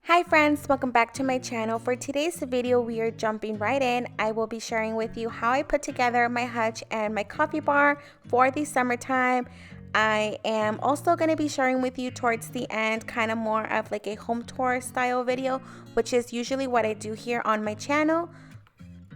Hi friends, welcome back to my channel. For today's video, we are jumping right in. I will be sharing with you how I put together my hutch and my coffee bar for the summertime. I am also going to be sharing with you towards the end kind of more of like a home tour style video, which is usually what I do here on my channel.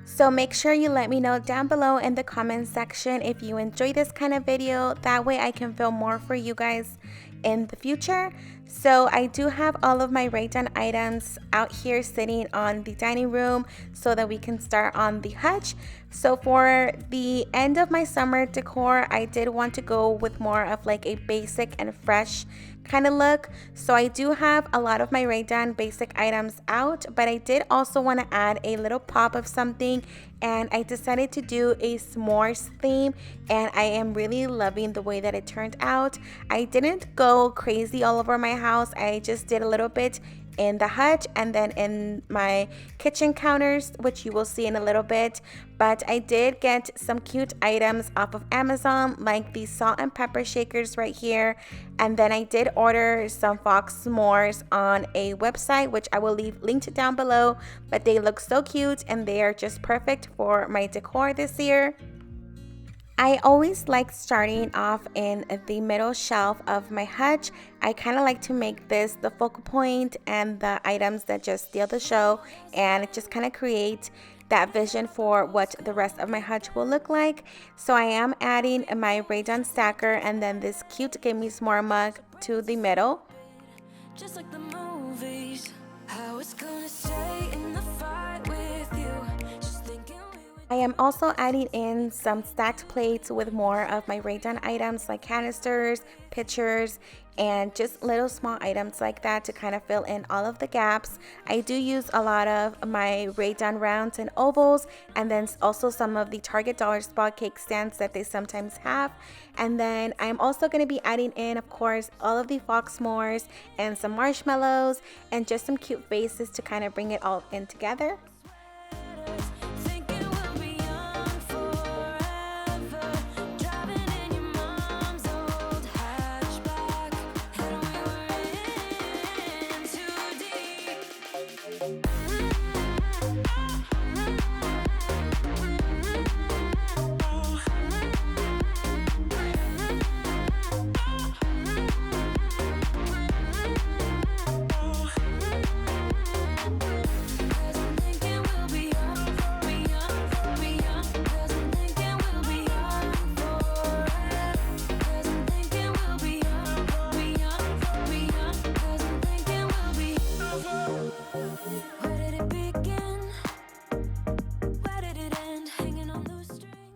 So make sure you let me know down below in the comments section if you enjoy this kind of video. That way I can film more for you guys in the future. So I do have all of my write-down items out here sitting on the dining room so that we can start on the hutch. So for the end of my summer decor, I did want to go with more of like a basic and fresh kind of look. So I do have a lot of my write-down basic items out, but I did also want to add a little pop of something, and I decided to do a s'mores theme, and I am really loving the way that it turned out. I didn't go crazy all over my house. I just did a little bit in the hutch and then in my kitchen counters, which you will see in a little bit. But I did get some cute items off of Amazon, like these salt and pepper shakers right here. And then I did order some Fox S'mores on a website, which I will leave linked down below. But they look so cute and they are just perfect for my decor this year. I always like starting off in the middle shelf of my hutch. I kind of like to make this the focal point and the items that just steal the show, and just kind of create that vision for what the rest of my hutch will look like. So I am adding my Raydon stacker and then this cute Gimme S'more mug to the middle. Just like the movies, how it's gonna stay in the fight with you. I am also adding in some stacked plates with more of my Raydon items like canisters, pitchers, and just little small items like that to kind of fill in all of the gaps. I do use a lot of my Raydon rounds and ovals, and then also some of the Target Dollar Spot cake stands that they sometimes have. And then I'm also going to be adding in, of course, all of the Fox S'mores and some marshmallows and just some cute faces to kind of bring it all in together.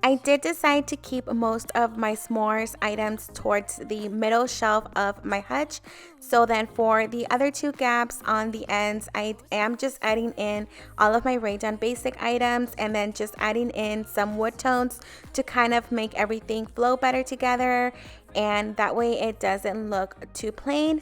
I did decide to keep most of my S'mores items towards the middle shelf of my hutch. So then for the other two gaps on the ends, I am just adding in all of my Raydon basic items and then just adding in some wood tones to kind of make everything flow better together. And that way it doesn't look too plain.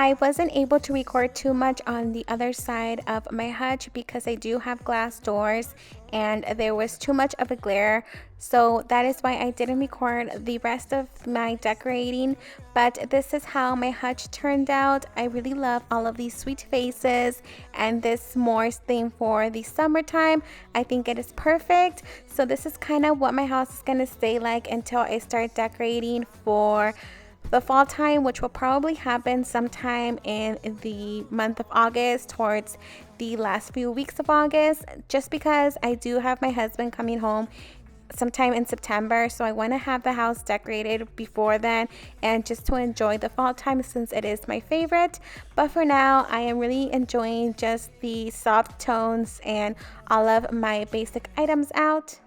I wasn't able to record too much on the other side of my hutch because I do have glass doors and there was too much of a glare, so that is why I didn't record the rest of my decorating. But this is how my hutch turned out. I really love all of these sweet faces and this s'mores theme for the summertime. I think it is perfect. So this is kind of what my house is going to stay like until I start decorating for the fall time, which will probably happen sometime in the month of August, towards the last few weeks of August, just because I do have my husband coming home sometime in September, so I want to have the house decorated before then and just to enjoy the fall time since it is my favorite. But for now, I am really enjoying just the soft tones and all of my basic items out.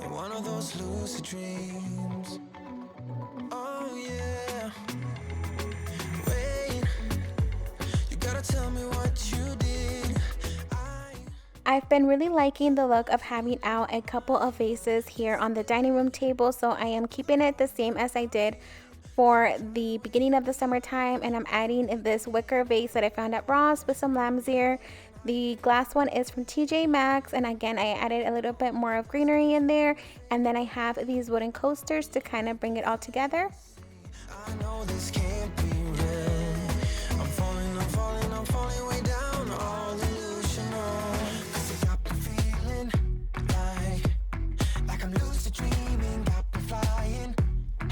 In one of those lucid dreams. Oh yeah. Wait, you gotta tell me what you did. I've been really liking the look of having out a couple of vases here on the dining room table, so I am keeping it the same as I did for the beginning of the summertime, and I'm adding this wicker vase that I found at Ross with some lamb's ear. The glass one is from TJ Maxx, and again I added a little bit more of greenery in there, and then I have these wooden coasters to kind of bring it all together. I know this can't be real. I'm falling way down, all illusional. 'Cause I got the feeling like I'm lucid dreaming, got me flying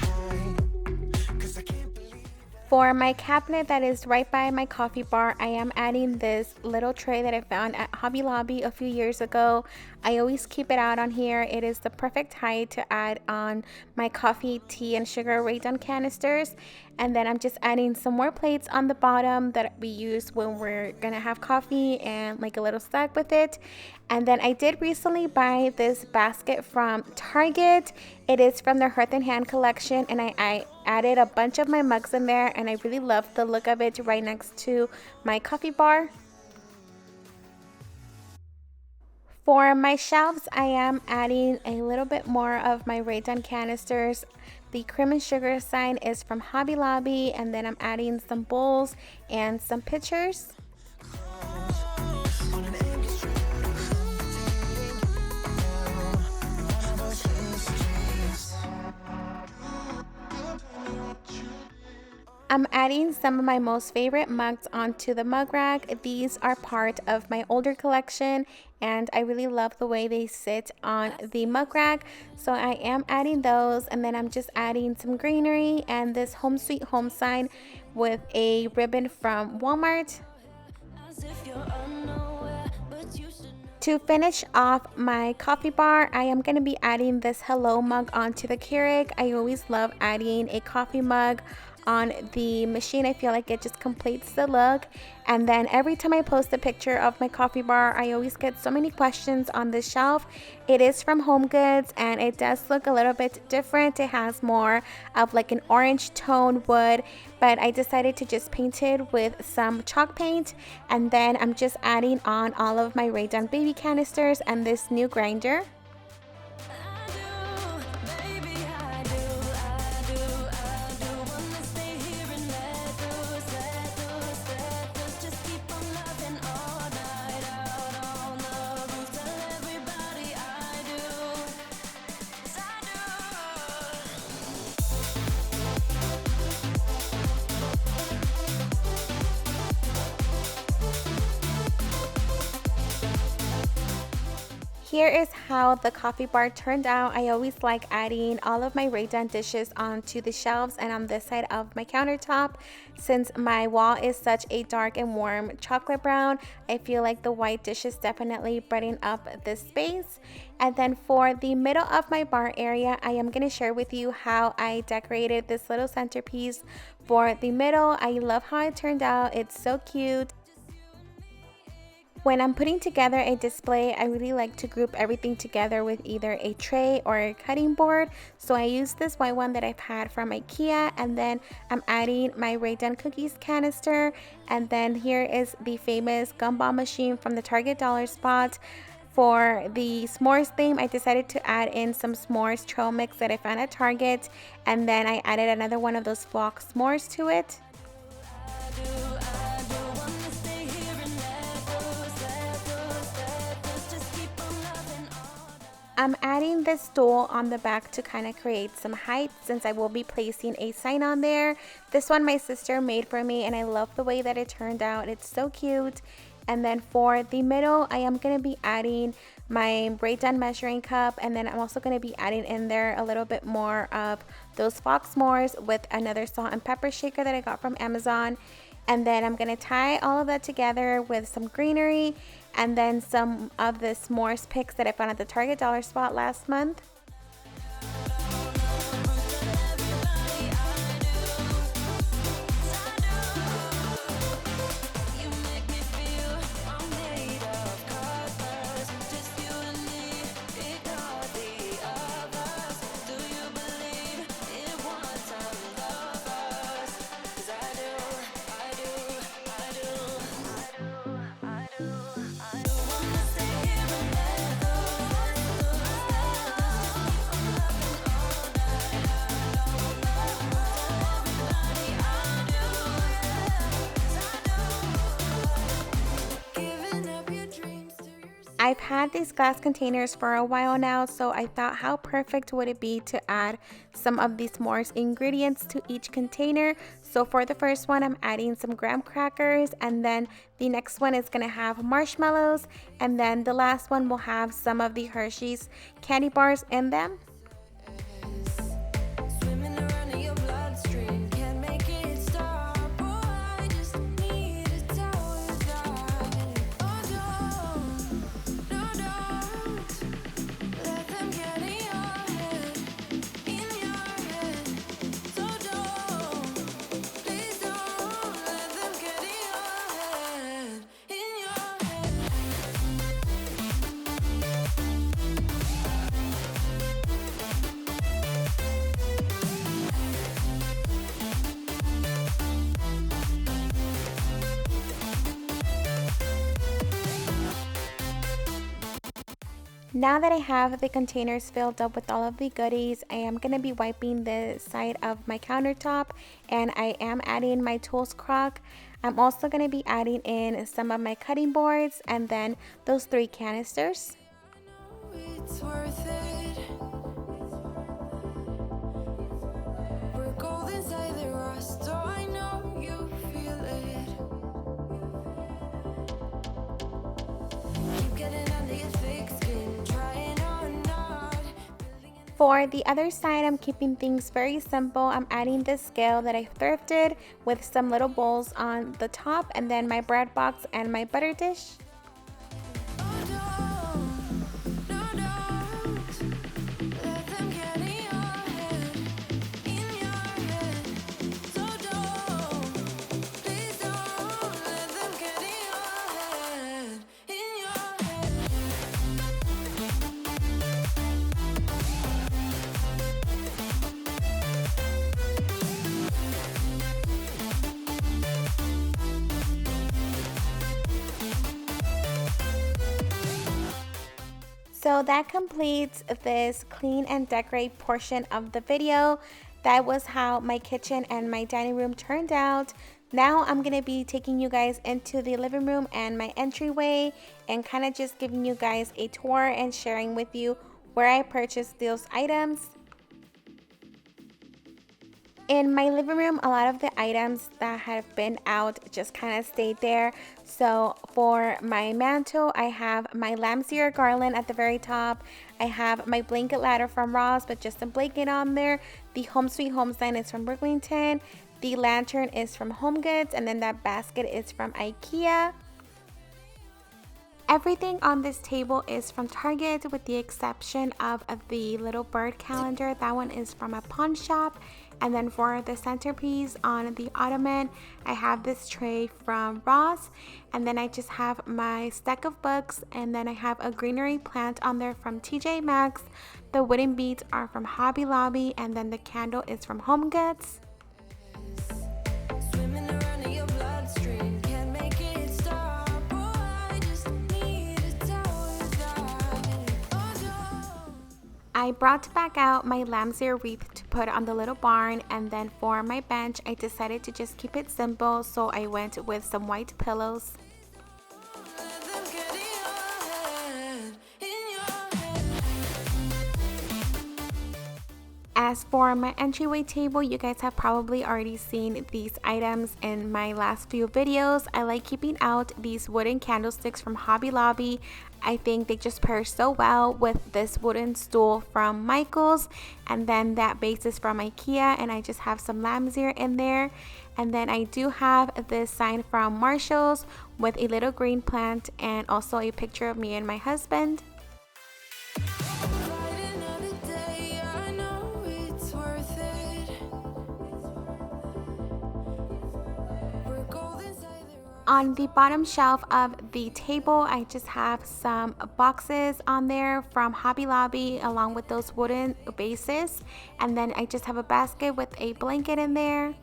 high. 'Cause I can't believe. For my cabinet that is right by my coffee bar, I am adding this little tray that I found at Hobby Lobby a few years ago. I always keep it out on here. It is the perfect height to add on my coffee, tea, and sugar raid-on canisters. And then I'm just adding some more plates on the bottom that we use when we're gonna have coffee and like a little snack with it. And then I did recently buy this basket from Target. It is from the Hearth and Hand collection, and I added a bunch of my mugs in there, and I really love the look of it right next to my coffee bar. For my shelves, I am adding a little bit more of my raid-on canisters. The cream and sugar sign is from Hobby Lobby, and then I'm adding some bowls and some pitchers. I'm adding some of my most favorite mugs onto the mug rack. These are part of my older collection, and I really love the way they sit on the mug rack. So I am adding those, and then I'm just adding some greenery and this home sweet home sign with a ribbon from Walmart. To finish off my coffee bar, I am going to be adding this hello mug onto the Keurig. I always love adding a coffee mug on the machine. I feel like it just completes the look. And then every time I post a picture of my coffee bar, I always get so many questions on this shelf. It is from Home Goods, and it does look a little bit different. It has more of like an orange tone wood, but I decided to just paint it with some chalk paint. And then I'm just adding on all of my raid-on baby canisters and this new grinder. Here is how the coffee bar turned out. I always like adding all of my raid-on dishes onto the shelves and on this side of my countertop. Since my wall is such a dark and warm chocolate brown, I feel like the white dishes definitely brighten up this space. And then for the middle of my bar area, I am going to share with you how I decorated this little centerpiece for the middle. I love how it turned out. It's so cute. When I'm putting together a display, I really like to group everything together with either a tray or a cutting board. So I use this white one that I've had from IKEA, and then I'm adding my raid-on cookies canister. And then here is the famous gumball machine from the Target dollar spot. For the s'mores theme, I decided to add in some s'mores trail mix that I found at Target, and then I added another one of those flock s'mores to it. I'm adding this stool on the back to kind of create some height since I will be placing a sign on there. This one my sister made for me and I love the way that it turned out. It's so cute. And then for the middle, I am going to be adding my braid down measuring cup, and then I'm also going to be adding in there a little bit more of those Fox S'mores with another salt and pepper shaker that I got from Amazon. And then I'm going to tie all of that together with some greenery and then some of the Smore'S picks that I found at the Target dollar spot last month. I've had these glass containers for a while now, so I thought how perfect would it be to add some of these S'mores ingredients to each container. So for the first one, I'm adding some graham crackers, and then the next one is going to have marshmallows, and then the last one will have some of the Hershey's candy bars in them. Now that I have the containers filled up with all of the goodies, I am going to be wiping the side of my countertop, and I am adding my tools crock. I'm also going to be adding in some of my cutting boards and then those 3 canisters. It's worth it. We're gold inside the rust, so I know you feel it. Keep getting under your thick skin, trying on not. For the other side, I'm keeping things very simple. I'm adding this scale that I thrifted with some little bowls on the top, and then my bread box and my butter dish. So that completes this clean and decorate portion of the video. That was how my kitchen and my dining room turned out. Now I'm going to be taking you guys into the living room and my entryway and kind of just giving you guys a tour and sharing with you where I purchased those items. In my living room, a lot of the items that have been out just kind of stayed there. So for my mantle, I have my lamb's ear garland at the very top. I have my blanket ladder from Ross, but just a blanket on there. The Home Sweet Home sign is from Brooklynton. The lantern is from Home Goods, and then that basket is from IKEA. Everything on this table is from Target with the exception of the little bird calendar. That one is from a pawn shop. And then for the centerpiece on the ottoman, I have this tray from Ross. And then I just have my stack of books, and then I have a greenery plant on there from TJ Maxx. The wooden beads are from Hobby Lobby, and then the candle is from Home Goods. I brought back out my lamb's ear wreath put on the little barn. And then for my bench, I decided to just keep it simple, so I went with some white pillows. As for my entryway table, you guys have probably already seen these items in my last few videos. I like keeping out these wooden candlesticks from Hobby Lobby. I think they just pair so well with this wooden stool from Michael's, and then that base is from IKEA, and I just have some lamb's ear in there. And then I do have this sign from Marshall's with a little green plant and also a picture of me and my husband. On the bottom shelf of the table, I just have some boxes on there from Hobby Lobby along with those wooden bases. And then I just have a basket with a blanket in there.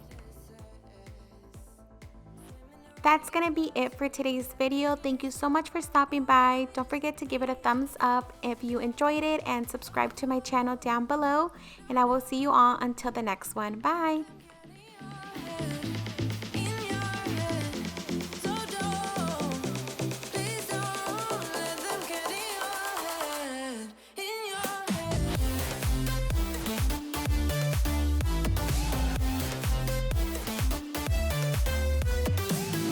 That's gonna be it for today's video. Thank you so much for stopping by. Don't forget to give it a thumbs up if you enjoyed it and subscribe to my channel down below. And I will see you all until the next one. Bye!